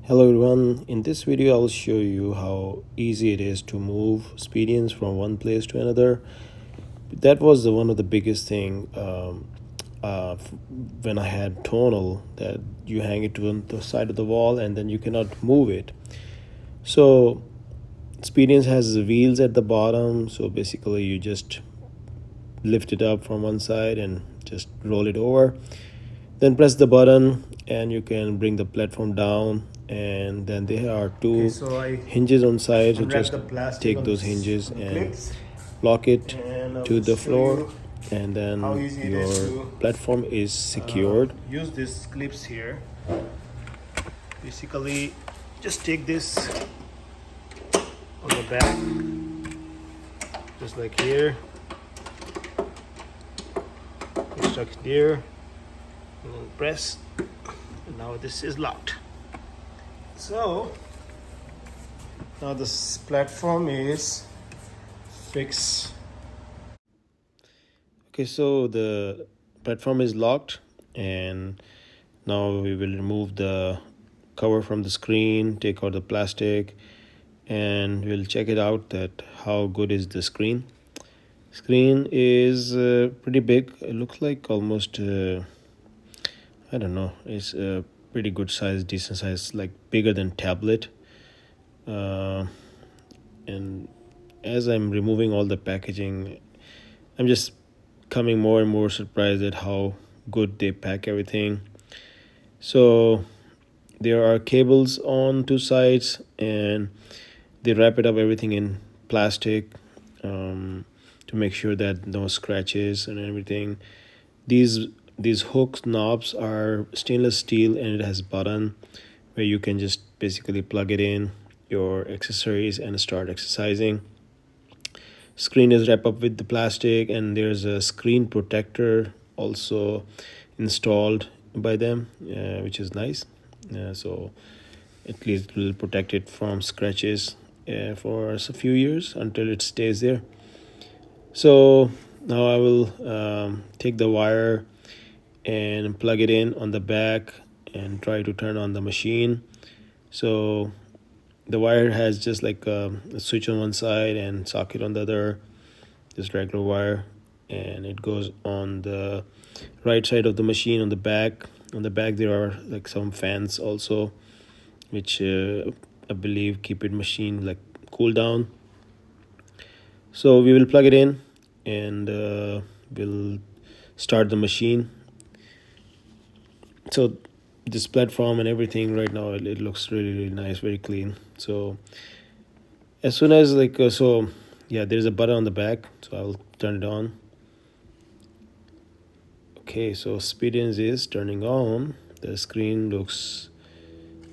Hello everyone, in this video I'll show you how easy it is to move Spediens from one place to another. That was one of the biggest thing when I had tonal, that you hang it to the side of the wall and then you cannot move it. So Spediens has the wheels at the bottom, so basically you just lift it up from one side and just roll it over, then press the button and you can bring the platform down, and then there are two So I hinges on side, so unwrap just the plastic take on those this hinges on the and clips, lock it and I to will the show floor, you and how then easy it is your to platform is secured. use these clips here. Basically, just take this on the back, just like here. It's stuck there, and then press, and now this is locked. So now this platform is fixed. Okay, so the platform is locked, and now we will remove the cover from the screen, take out the plastic, and we'll check it out that how good is the screen. Screen is pretty big. It looks like almost I don't know, it's a pretty good size, decent size, like bigger than tablet. uh, and as I'm removing all the packaging, I'm just coming more and more surprised at how good they pack everything. So there are cables on two sides, and they wrap it up everything in plastic, to make sure that no scratches and everything. These hooks knobs are stainless steel, and it has button where you can just basically plug it in your accessories and start exercising. Screen is wrapped up with the plastic, and there's a screen protector also installed by them, which is nice. So at least it will protect it from scratches for a few years until it stays there. So now I will take the wire and plug it in on the back and try to turn on the machine. So the wire has just like a switch on one side and socket on the other, just regular wire, and it goes on the right side of the machine. On the back, there are like some fans also, which I believe keep it machine like cool down. So we will plug it in, and we'll start the machine. So this platform and everything right now, it looks really nice, very clean. So as soon as so yeah, there's a button on the back, so I'll turn it on. Okay, so Spediens is turning on. The screen looks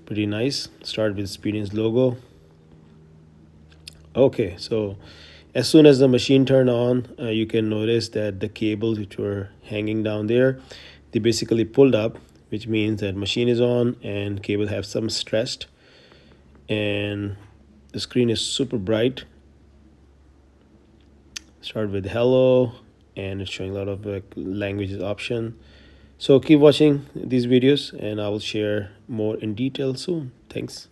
pretty nice. Start with Spediens logo. Okay, so as soon as the machine turned on, you can notice that the cables which were hanging down there, they basically pulled up, which means that machine is on and cable have some stressed, and the screen is super bright. Start with hello, and it's showing a lot of languages option. So keep watching these videos, and I will share more in detail soon. Thanks.